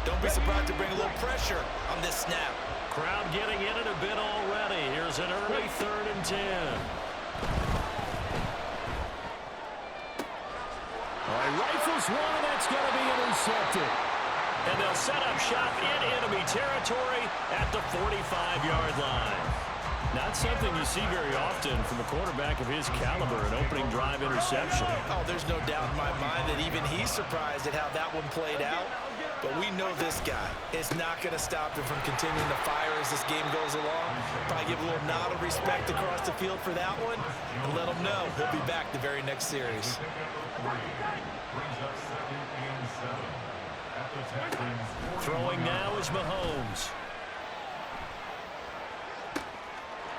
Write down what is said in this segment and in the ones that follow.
Don't be surprised to bring a little pressure on this snap. Crowd getting in it a bit already. Here's an early 3rd and 10. All right, rifles one, and that's going to be intercepted. And they'll set up shop in enemy territory at the 45-yard line. Not something you see very often from a quarterback of his caliber, an opening drive interception. Oh, there's no doubt in my mind that even he's surprised at how that one played out. But we know this guy is not going to stop him from continuing to fire as this game goes along. Probably give a little nod of respect across the field for that one and let him know he'll be back the very next series. Throwing now is Mahomes.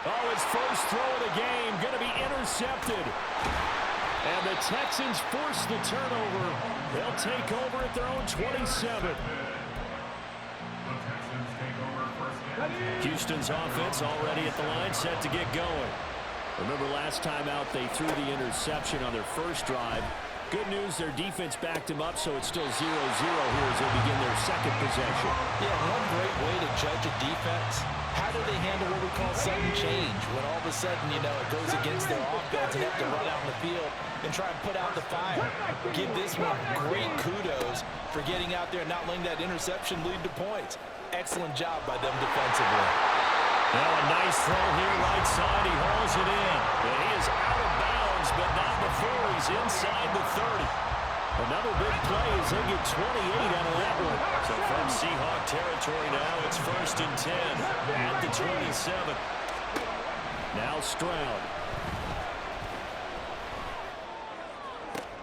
Oh, his first throw of the game going to be intercepted. And the Texans force the turnover. They'll take over at their own 27. Houston's offense already at the line, set to get going. Remember last time out they threw the interception on their first drive. Good news, their defense backed him up, so it's still 0-0 here as they begin their second possession. Yeah, one great way to judge a defense. How do they handle what we call sudden change? When all of a sudden, you know, it goes against their offense and they have to run out in the field and try and put out the fire. Give this one great kudos for getting out there and not letting that interception lead to points. Excellent job by them defensively. Now a nice throw here right side. He hauls it in. And he is out of bounds, but not before he's inside the 30. Another big play as they get 28 out of that one. So from Seahawk territory now, it's 1st and 10 at the 27. Now Stroud.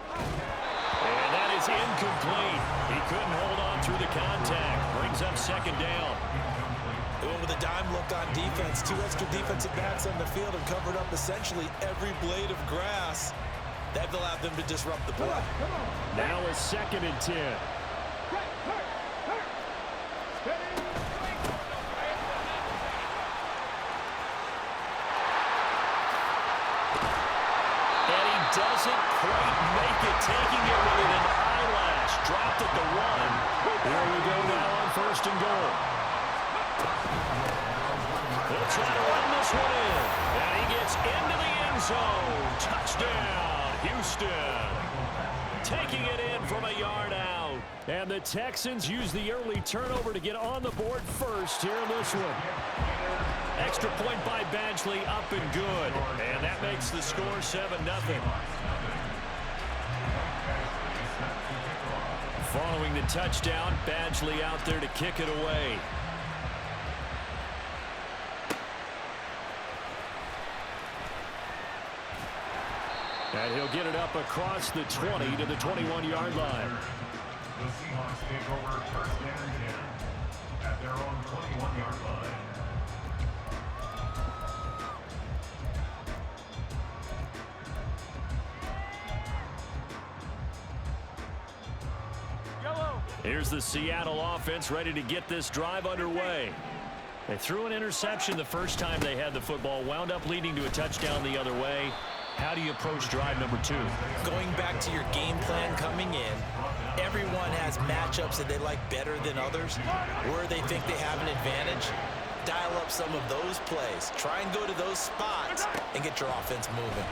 And that is incomplete. He couldn't hold on through the contact. Brings up 2nd down. Going with a dime look on defense. 2 extra defensive backs on the field have covered up essentially every blade of grass. That allowed them to disrupt the play. Now a 2nd and 10. And he doesn't quite make it, taking it within an eyelash. Dropped at the 1. Here we go now on 1st and goal. They'll try to run this one in. And he gets into the end zone. Touchdown, Houston. Taking it in from a yard out. And the Texans use the early turnover to get on the board first here in this one. Extra point by Badgley, up and good. And that makes the score 7-0. Following the touchdown, Badgley out there to kick it away. And he'll get it up across the 20 to the 21-yard line. The Seahawks take over 1st and 10 at their own 21-yard line. Here's the Seattle offense ready to get this drive underway. They threw an interception the first time they had the football, wound up leading to a touchdown the other way. How do you approach drive number 2? Going back to your game plan coming in, everyone has matchups that they like better than others, where they think they have an advantage. Dial up some of those plays. Try and go to those spots and get your offense moving.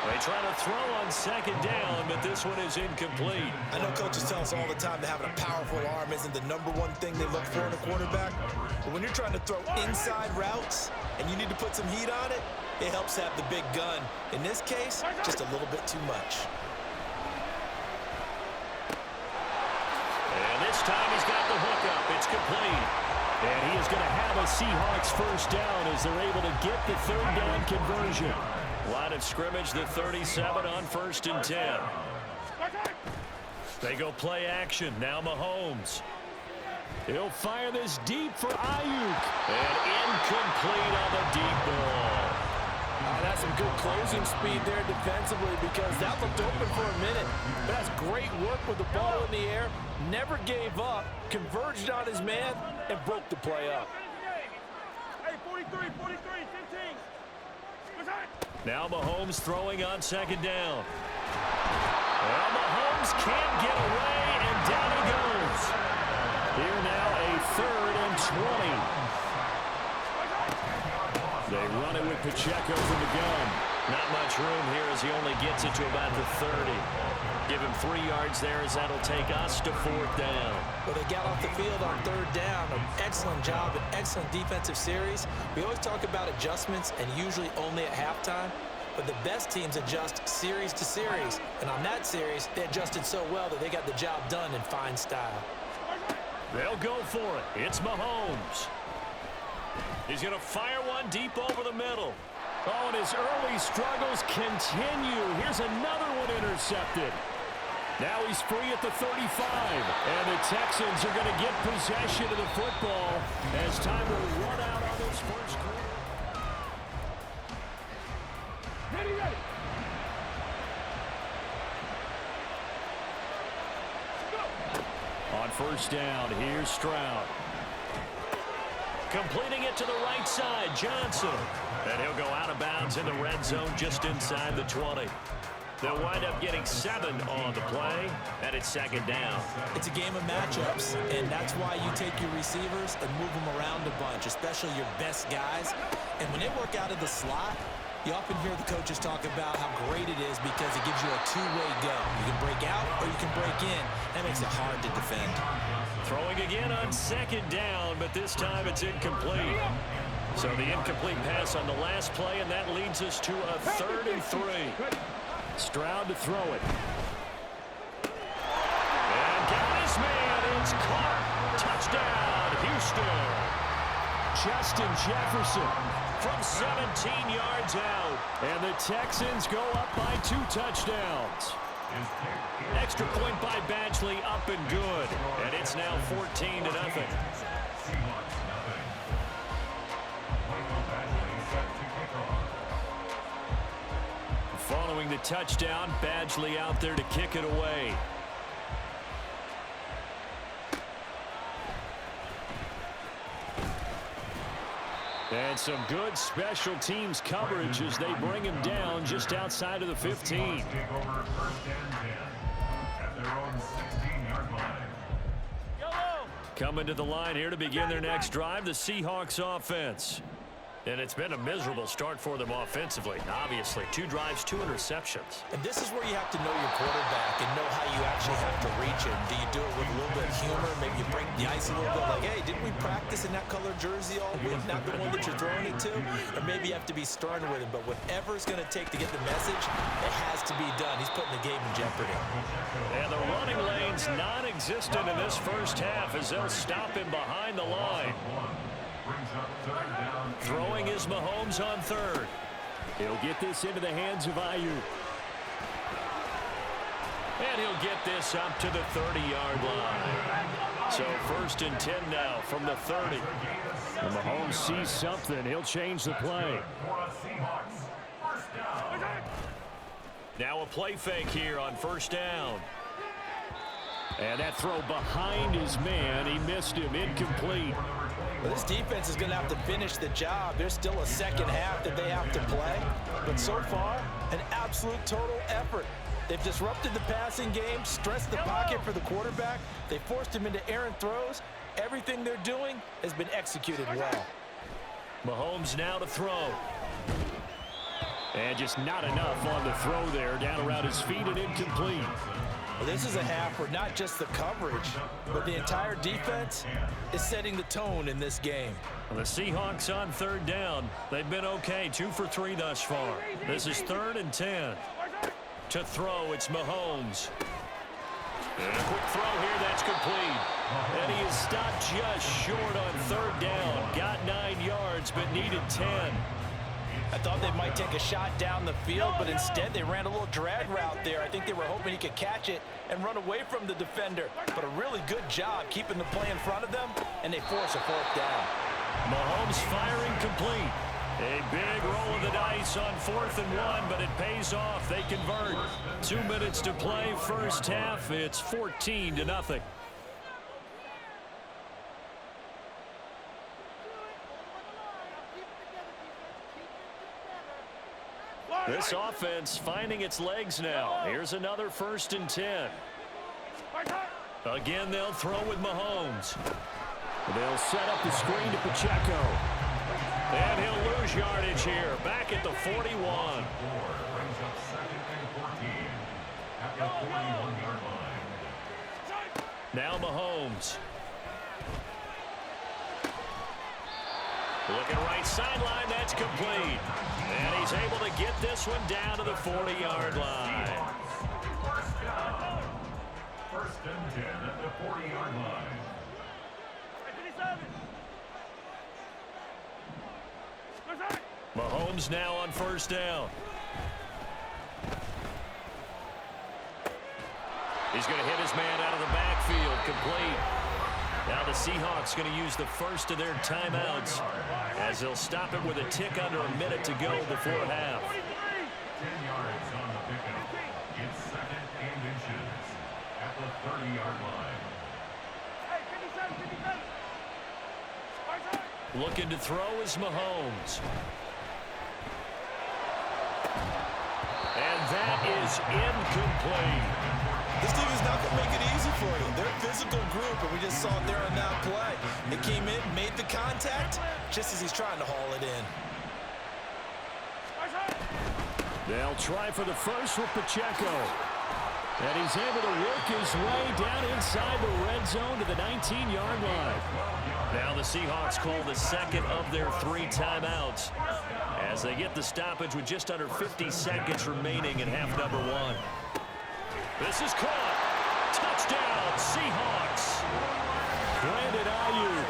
They try to throw on 2nd down, but this one is incomplete. I know coaches tell us all the time that having a powerful arm isn't the #1 thing they look for in a quarterback. But when you're trying to throw inside routes and you need to put some heat on it, it helps have the big gun. In this case, just a little bit too much. And this time he's got the hook up. It's complete. And he is going to have a Seahawks 1st down as they're able to get the 3rd down conversion. Line of scrimmage, the 37 on 1st and 10. They go play action. Now Mahomes. He'll fire this deep for Ayuk. And incomplete on the deep ball. That's some good closing speed there defensively because that looked open for a minute. But that's great work with the ball in the air. Never gave up, converged on his man, and broke the play up. Hey, 43, 15. Now Mahomes throwing on 2nd down. Well, Mahomes can't get away. it with Pacheco from the gun. Not much room here as he only gets it to about the 30. Give him 3 yards there as that'll take us to 4th down. Well, they got off the field on 3rd down. An excellent job, an excellent defensive series. We always talk about adjustments and usually only at halftime. But the best teams adjust series to series. And on that series, they adjusted so well that they got the job done in fine style. They'll go for it. It's Mahomes. He's going to fire one deep over the middle. Oh, and his early struggles continue. Here's another one intercepted. Now he's free at the 35. And the Texans are going to get possession of the football as time will run out on this first quarter. Ready. On 1st down, here's Stroud. Completing it to the right side, Johnson. And he'll go out of bounds in the red zone just inside the 20. They'll wind up getting 7 on the play, and it's 2nd down. It's a game of matchups, and that's why you take your receivers and move them around a bunch, especially your best guys. And when they work out of the slot, you often hear the coaches talk about how great it is because it gives you a two-way go. You can break out or you can break in. That makes it hard to defend. Throwing again on 2nd down, but this time it's incomplete. So the incomplete pass on the last play, and that leads us to a 3rd and 3. Stroud to throw it. And got his man. It's caught. Touchdown, Houston. Justin Jefferson from 17 yards out. And the Texans go up by 2 touchdowns. Extra point by Badgley, up and good. And it's now 14-0. Following the touchdown, Badgley out there to kick it away. And some good special teams coverage as they bring him down just outside of the 15. Coming to the line here to begin their next drive, the Seahawks offense. And it's been a miserable start for them offensively. Obviously, 2 drives, 2 interceptions. And this is where you have to know your quarterback and know how you actually have to reach him. Do you do it with a little bit of humor? Maybe you break the ice a little bit like, hey, didn't we practice in that color jersey all week? Not the one that you're throwing it to? Or maybe you have to be stern with him. But whatever it's going to take to get the message, it has to be done. He's putting the game in jeopardy. And the running lane's non-existent in this first half as they'll stop him behind the line. Throwing is Mahomes on 3rd. He'll get this into the hands of Ayuk. And he'll get this up to the 30-yard line. So 1st and 10 now from the 30. And Mahomes sees something. He'll change the play. Now a play fake here on 1st down. And that throw behind his man. He missed him. Incomplete. Well, this defense is going to have to finish the job. There's still a second half that they have to play. But so far, an absolute total effort. They've disrupted the passing game, stressed the pocket for the quarterback. They forced him into errant throws. Everything they're doing has been executed well. Mahomes now to throw. And just not enough on the throw there. Down around his feet and incomplete. Well, this is a half where not just the coverage, but the entire defense is setting the tone in this game. Well, the Seahawks on 3rd down. They've been okay, 2 for 3 thus far. This is 3rd and 10. To throw, it's Mahomes. And a quick throw here, that's complete. And he is stopped just short on 3rd down. Got 9 yards, but needed 10. I thought they might take a shot down the field, but instead they ran a little drag route there. I think they were hoping he could catch it and run away from the defender. But a really good job keeping the play in front of them, and they force a 4th down. Mahomes firing complete. A big roll of the dice on 4th and 1, but it pays off. They convert. 2 minutes to play, first half. It's 14-0. This offense finding its legs now. Here's another 1st and 10. Again, they'll throw with Mahomes. They'll set up the screen to Pacheco. And he'll lose yardage here, back at the 41. Brings up 2nd and 14 at the 41-yard line. Now Mahomes. Looking right sideline, that's complete. And he's able to get this one down to the 40-yard line. First and 10 at the 40-yard line. Mahomes now on first down. He's going to hit his man out of the backfield, complete. Now the Seahawks going to use the first of their timeouts as they'll stop it with a tick under a minute to go before half. 10 yards on the pickup. It's 2nd and inches at the 30-yard line. Looking to throw is Mahomes. And that is incomplete. This team is not going to make it easy for you. They're a physical group, and we just saw it there on that play. It came in, made the contact, just as he's trying to haul it in. They'll try for the first with Pacheco. And he's able to work his way down inside the red zone to the 19-yard line. Now the Seahawks call the second of their 3 timeouts as they get the stoppage with just under 50 seconds remaining in half number 1. This is caught. Touchdown, Seahawks. Brandon Ayuk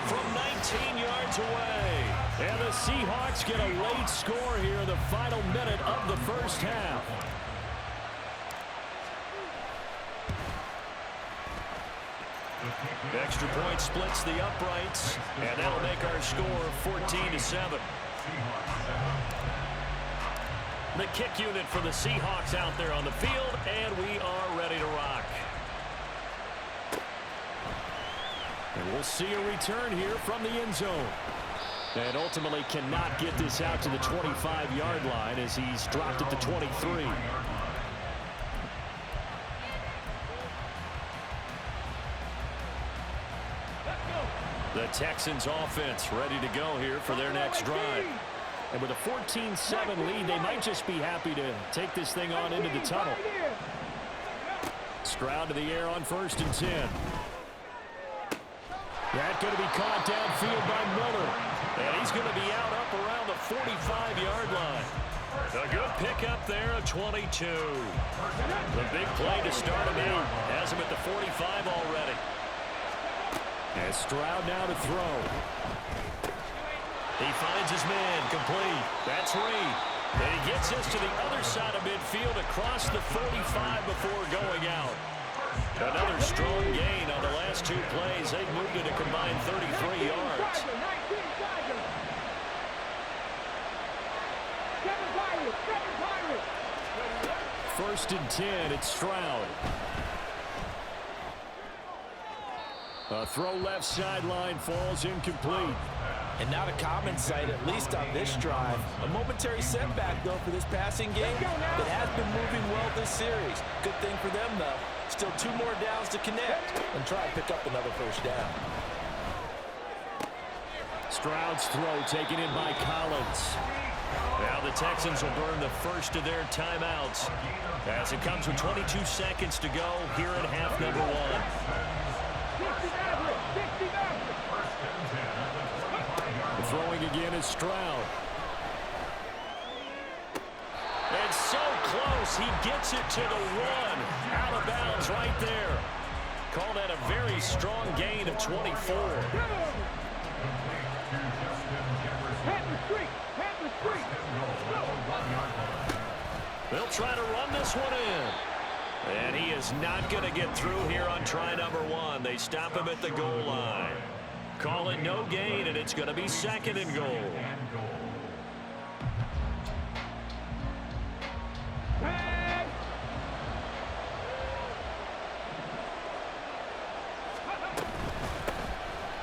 from 19 yards away. And the Seahawks get a late score here in the final minute of the first half. Extra point splits the uprights, and that'll make our score 14-7. The kick unit for the Seahawks out there on the field, and we are ready to rock. And we'll see a return here from the end zone. And ultimately cannot get this out to the 25-yard line as he's dropped at the 23. The Texans offense ready to go here for their next drive. And with a 14-7 lead, they might just be happy to take this thing on into the tunnel. Stroud to the air on first and 10. That's going to be caught downfield by Miller. And he's going to be out up around the 45-yard line. A good pickup there, a 22. The big play to start him out. Has him at the 45 already. And Stroud now to throw. He finds his man, complete. That's Reed. And he gets us to the other side of midfield across the 45 before going out. Another strong gain on the last 2 plays. They've moved it a combined 33 yards. First and 10, it's Stroud. A throw left sideline falls incomplete. And not a common sight, at least on this drive. A momentary setback, though, for this passing game. It has been moving well this series. Good thing for them, though. Still 2 more downs to connect and try and pick up another first down. Stroud's throw taken in by Collins. Now the Texans will burn the first of their timeouts as it comes with 22 seconds to go here in half number 1. Throwing again is Stroud. And so close, he gets it to the 1. Out of bounds right there. Call that a very strong gain of 24. They'll try to run this one in. And he is not going to get through here on try number 1. They stop him at the goal line. Call it no gain, and it's going to be 2nd and goal.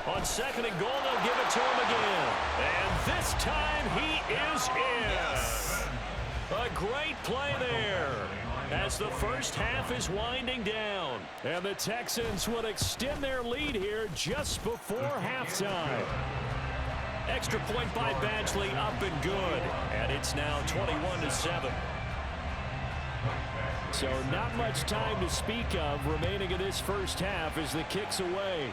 On 2nd and goal, they'll give it to him again. And this time he is in. Yes. A great play there as the first half is winding down. And the Texans will extend their lead here just before halftime. Extra point by Badgley, up and good. And it's now 21-7. So not much time to speak of remaining in this first half as the kick's away.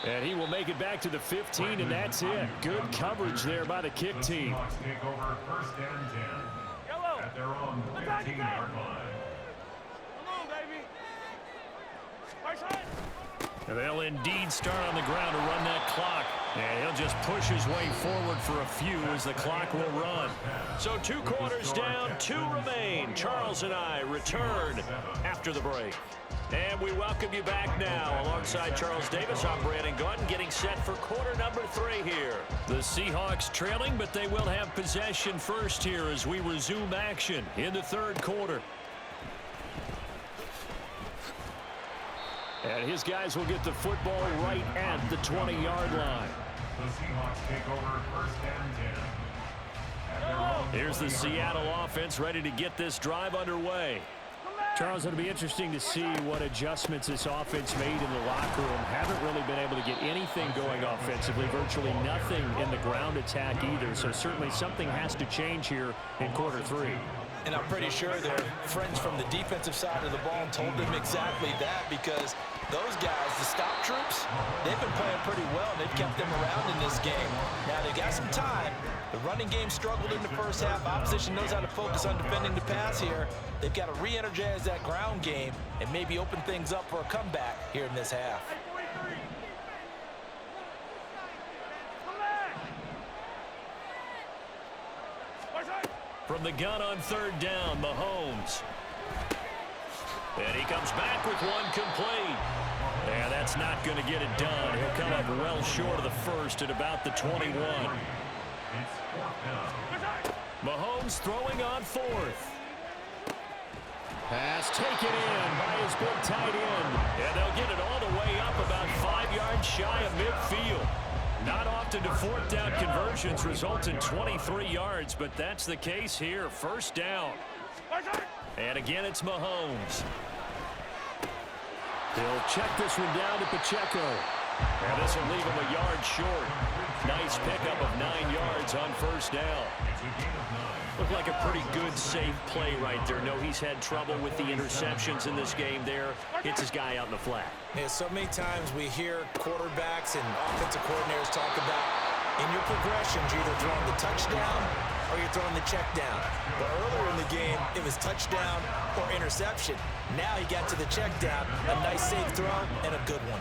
And he will make it back to the 15, and that's it. Good coverage there by the kick team. Seahawks take over 1st and 10 at their own 15-yard line. Come on, baby. Right side. And they'll indeed start on the ground to run that clock. And he'll just push his way forward for a few as the clock will run. So 2 quarters down, 2 remain. Charles and I return after the break. And we welcome you back now. Alongside Charles Davis, I'm Brandon Gordon, getting set for quarter number 3 here. The Seahawks trailing, but they will have possession first here as we resume action in the 3rd quarter. And his guys will get the football right at the 20-yard line. The Seahawks take over 1st and 10. Here's the Seattle offense ready to get this drive underway. Charles, it'll be interesting to see what adjustments this offense made in the locker room. Haven't really been able to get anything going offensively, virtually nothing in the ground attack either. So certainly something has to change here in quarter 3. And I'm pretty sure their friends from the defensive side of the ball told them exactly that, because those guys, the stop troops, they've been playing pretty well, and they've kept them around in this game. Now, they got some time. The running game struggled in the first half. Opposition knows how to focus on defending the pass here. They've got to re-energize that ground game and maybe open things up for a comeback here in this half. From the gun on 3rd down, Mahomes. And he comes back with one complete. And that's not going to get it done. He'll come up well short of the first at about the 21. Mahomes throwing on 4th. Pass taken in by his big tight end. And they'll get it all the way up about 5 yards shy of midfield. Not often do 4th down conversions result in 23 yards, but that's the case here. 1st down. And again, it's Mahomes. He'll check this one down to Pacheco. And this will leave him a yard short. Nice pickup of 9 yards on 1st down. Looked like a pretty good, safe play right there. No, he's had trouble with the interceptions in this game there. Hits his guy out in the flat. Yeah, so many times we hear quarterbacks and offensive coordinators talk about in your progressions, you're either throwing the touchdown or you're throwing the check down. But earlier in the game, it was touchdown or interception. Now he got to the check down, a nice safe throw, and a good one.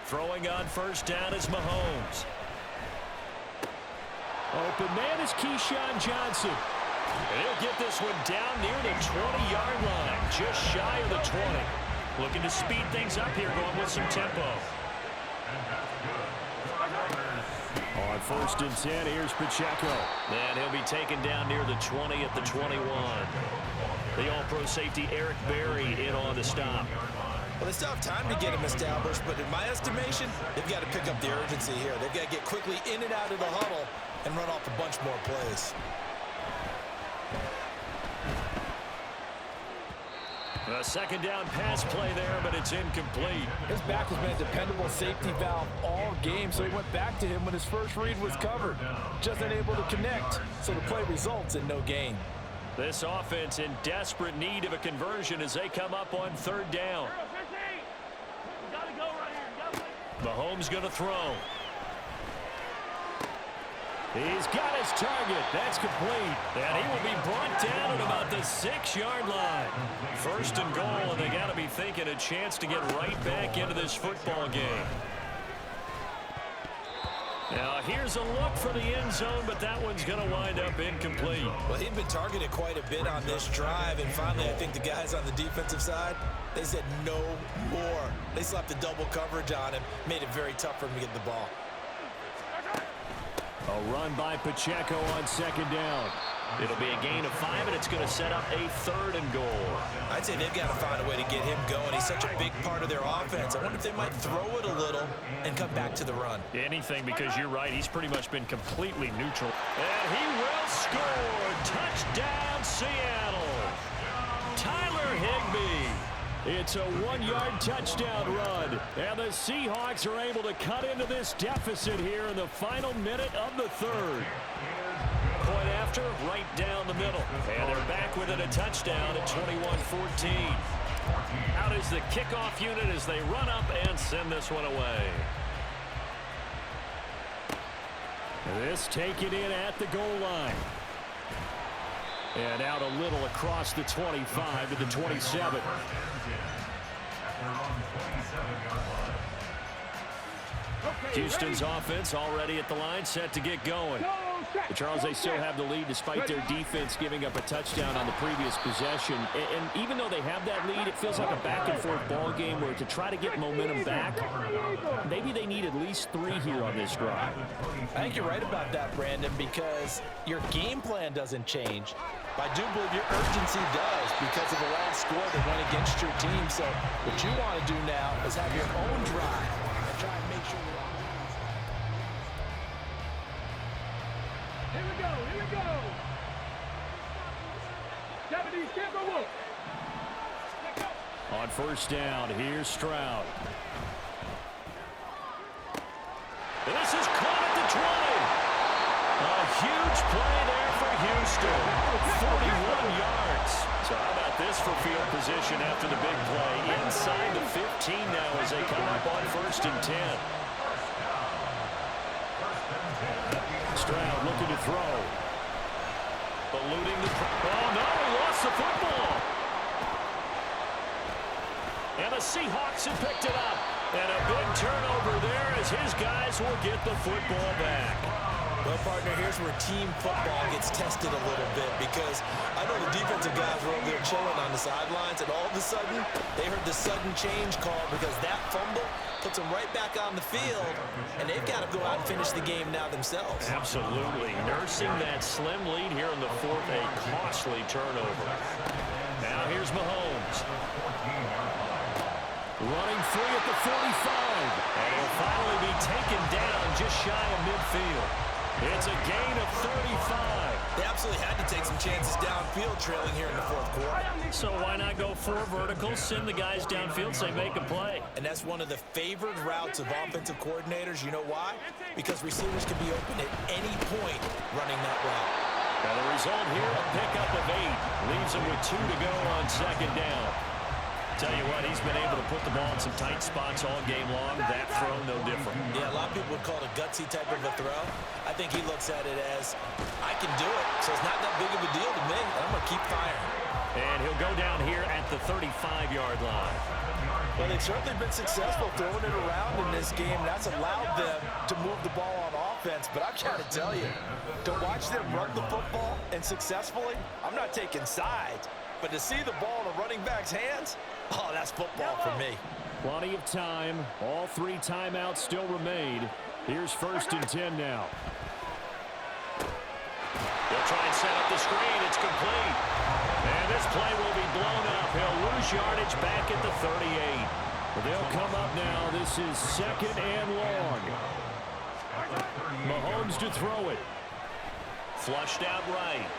Throwing on 1st down is Mahomes. Open man is Keyshawn Johnson. And he'll get this one down near the 20-yard line, just shy of the 20. Looking to speed things up here, going with some tempo. On 1st and 10, here's Pacheco. And he'll be taken down near the 20 at the 21. The All-Pro safety Eric Berry in on the stop. Well, they still have time to get him established, but in my estimation, they've got to pick up the urgency here. They've got to get quickly in and out of the huddle and run off a bunch more plays. A 2nd down pass play there, but it's incomplete. His back has been a dependable safety valve all game, so he went back to him when his first read was covered. Just unable to connect, so the play results in no gain. This offense in desperate need of a conversion as they come up on 3rd down. Mahomes going to throw. He's got his target. That's complete. And he will be brought down at about the 6-yard line. 1st and goal, and they got to be thinking a chance to get right back into this football game. Now, here's a look for the end zone, but that one's going to wind up incomplete. Well, he'd been targeted quite a bit on this drive, and finally I think the guys on the defensive side, they said no more. They slapped the double coverage on him, made it very tough for him to get the ball. A run by Pacheco on 2nd down. It'll be a gain of 5, and it's going to set up a 3rd and goal. I'd say they've got to find a way to get him going. He's such a big part of their offense. I wonder if they might throw it a little and come back to the run. Anything, because you're right. He's pretty much been completely neutral. And he will score. Touchdown, Seattle. Tyler Higbee. It's a 1-yard touchdown run. And the Seahawks are able to cut into this deficit here in the final minute of the 3rd. Point after, right down the middle. And they're back within a touchdown at 21-14. Out is the kickoff unit as they run up and send this one away. This taken in at the goal line. And out a little across the 25 to the 27. Houston's offense already at the line, set to get going. But Charles, they still have the lead despite their defense giving up a touchdown on the previous possession. And even though they have that lead, it feels like a back-and-forth ball game where to try to get momentum back, maybe they need at least 3 here on this drive. I think you're right about that, Brandon, because your game plan doesn't change. But I do believe your urgency does because of the last score that went against your team. So what you want to do now is have your own drive and try and make sure you're on. Here we go, here we go. Japanese camera work. On first down, here's Stroud. And this is caught at the 20. A huge play there for Houston. 41 yards. So how about this for field position after the big play? Inside the 15 now as they come up on first and 10. Stroud looking to throw. Eluding the... Oh, no, he lost the football. And the Seahawks have picked it up. And a big turnover there as his guys will get the football back. Well, partner, here's where team football gets tested a little bit because I know the defensive guys were over there chilling on the sidelines, and all of a sudden, they heard the sudden change call because that fumble puts them right back on the field, and they've got to go out and finish the game now themselves. Absolutely. Nursing that slim lead here in the 4th, a costly turnover. Now here's Mahomes. Running free at the 45. And he'll finally be taken down just shy of midfield. It's a gain of 35. They absolutely had to take some chances downfield trailing here in the 4th quarter. So why not go 4 verticals, send the guys downfield, say make a play. And that's one of the favored routes of offensive coordinators. You know why? Because receivers can be open at any point running that route. Now the result here, a pickup of 8. Leaves them with 2 to go on second down. Tell you what, he's been able to put the ball in some tight spots all game long. That throw, no different. Yeah, a lot of people would call it a gutsy type of a throw. I think he looks at it as, I can do it, so it's not that big of a deal to me. I'm going to keep firing. And he'll go down here at the 35-yard line. Well, they've certainly been successful throwing it around in this game. That's allowed them to move the ball on offense. But I've got to tell you, to watch them run the football and successfully, I'm not taking sides. But to see the ball in a running back's hands, oh, that's football for me. Plenty of time. All 3 timeouts still remain. Here's first and 10 now. They'll try and set up the screen. It's complete. And this play will be blown up. He'll lose yardage back at the 38. They'll come up now. This is 2nd and long. Mahomes to throw it. Flushed out right.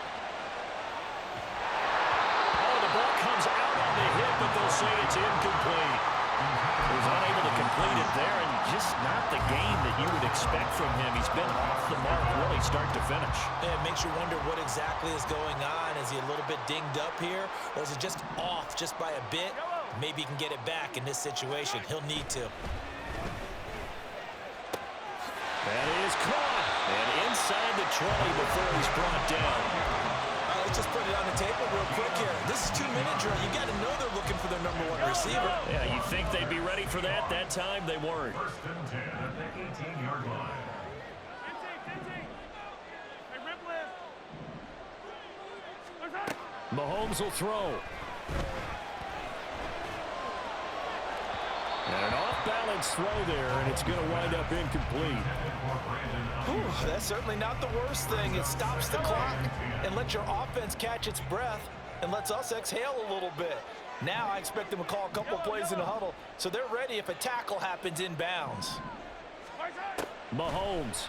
Ball comes out on the hit, but they'll say it's incomplete. He was unable to complete it there, and just not the game that you would expect from him. He's been off the mark really start to finish. Yeah, it makes you wonder what exactly is going on. Is he a little bit dinged up here, or is it just off just by a bit? Maybe he can get it back in this situation. He'll need to. That is caught, and inside the 20 before he's brought down. Let's just put it on the table real quick here. This is 2-minute drill. You got to know they're looking for their number 1 receiver. Yeah, you'd think they'd be ready for that. That time they weren't. First and 10 at the 18-yard line. Mahomes will throw. And an off off-balance throw there, and it's going to wind up incomplete. Whew, that's certainly not the worst thing. It stops the clock and lets your offense catch its breath and lets us exhale a little bit. Now I expect them to call a couple plays in the huddle so they're ready if a tackle happens inbounds. Mahomes.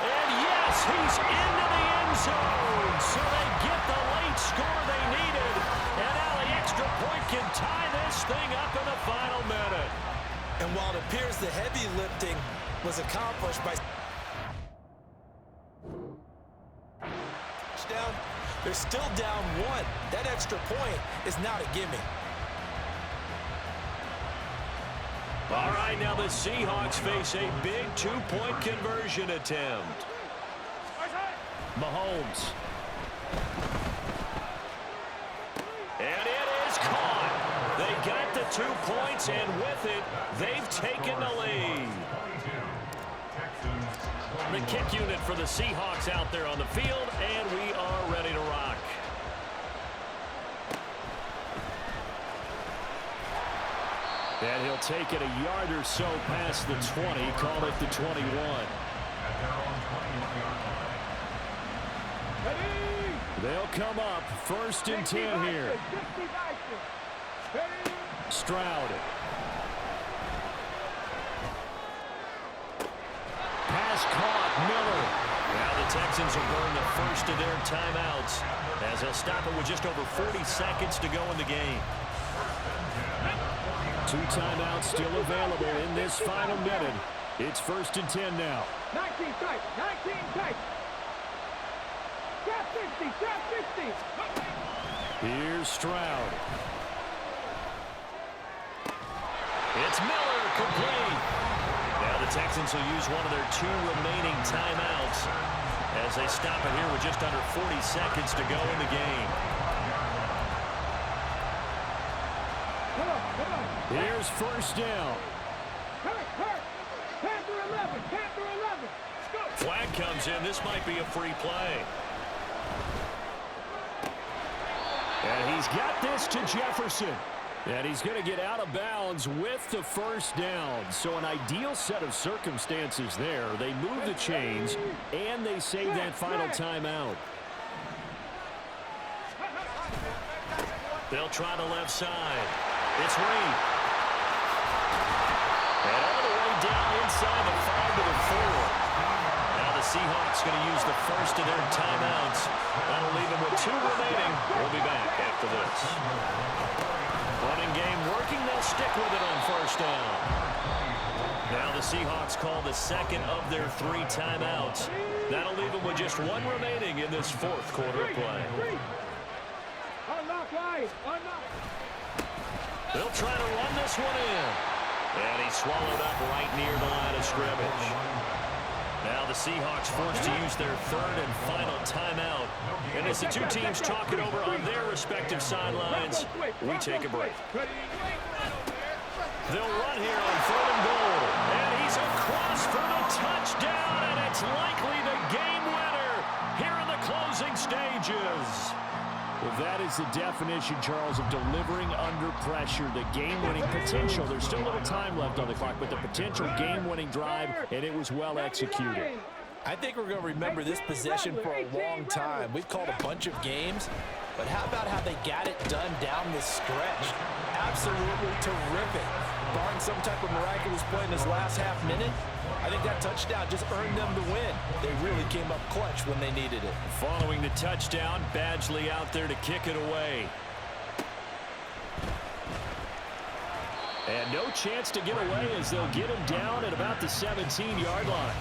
And yes, he's into the end zone. So they get the late score they needed. And now the extra point can tie this thing up in the final minute. And while it appears the heavy lifting was accomplished by touchdown, they're still down one. That extra point is not a gimme. All right, now the Seahawks face a big two-point conversion attempt. Mahomes. And it is caught. They got the 2 points, and with it, they've taken the lead. The kick unit for the Seahawks out there on the field, and we are ready to rock. And he'll take it a yard or so past the 20, call it the 21. They'll come up 1st and 10 here. Stroud. Pass caught, Miller. Now the Texans will burn the first of their timeouts as they'll stop it with just over 40 seconds to go in the game. 2 timeouts still available in this final minute. It's 1st and 10 now. 19 tight, 19 tight. Trap 50, trap 50. Here's Stroud. It's Miller, complete. Now the Texans will use one of their 2 remaining timeouts as they stop it here with just under 40 seconds to go in the game. Here's 1st down. Hurt. Panther 11, Panther 11. Flag comes in. This might be a free play. And he's got this to Jefferson. And he's going to get out of bounds with the 1st down. So an ideal set of circumstances there. They move the chains, and they save that final timeout. They'll try the left side. It's Reed. And all the way down inside the 5 to the 4. Now the Seahawks going to use the first of their timeouts. That'll leave them with 2 remaining. We'll be back after this. Running game working. They'll stick with it on 1st down. Now the Seahawks call the second of their 3 timeouts. That'll leave them with just 1 remaining in this 4th quarter of play. Unlock wide, unlock. They'll try to run this one in. And he's swallowed up right near the line of scrimmage. Now the Seahawks forced to use their 3rd and final timeout. And as the 2 teams talk it over on their respective sidelines, we take a break. They'll run here on 3rd and goal. And he's across for the touchdown, and it's likely the game winner here in the closing stages. Well, that is the definition, Charles, of delivering under pressure. The game-winning potential. There's still a little time left on the clock, but the potential game-winning drive, and it was well executed. I think we're going to remember this possession for a long time. We've called a bunch of games, but how about how they got it done down the stretch? Absolutely terrific. Barring some type of miraculous play in this last half minute, I think that touchdown just earned them the win. They really came up clutch when they needed it. Following the touchdown, Badgley out there to kick it away. And no chance to get away as they'll get him down at about the 17-yard line.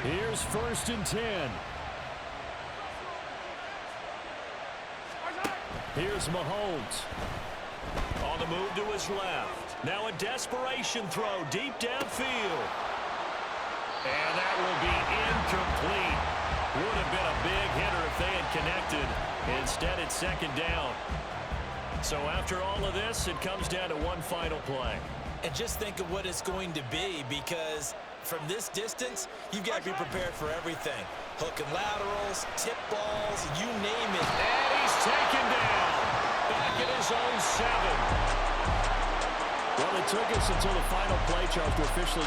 Here's 1st and 10. Here's Mahomes. On the move to his left. Now a desperation throw deep downfield. And that will be incomplete. Would have been a big hitter if they had connected. Instead, it's 2nd down. So after all of this, it comes down to one final play. And just think of what it's going to be, because from this distance, you've got to be prepared for everything. Hook and laterals, tip balls, you name it. And he's taken down. Back at his own 7. Well, it took us until the final play charge to officially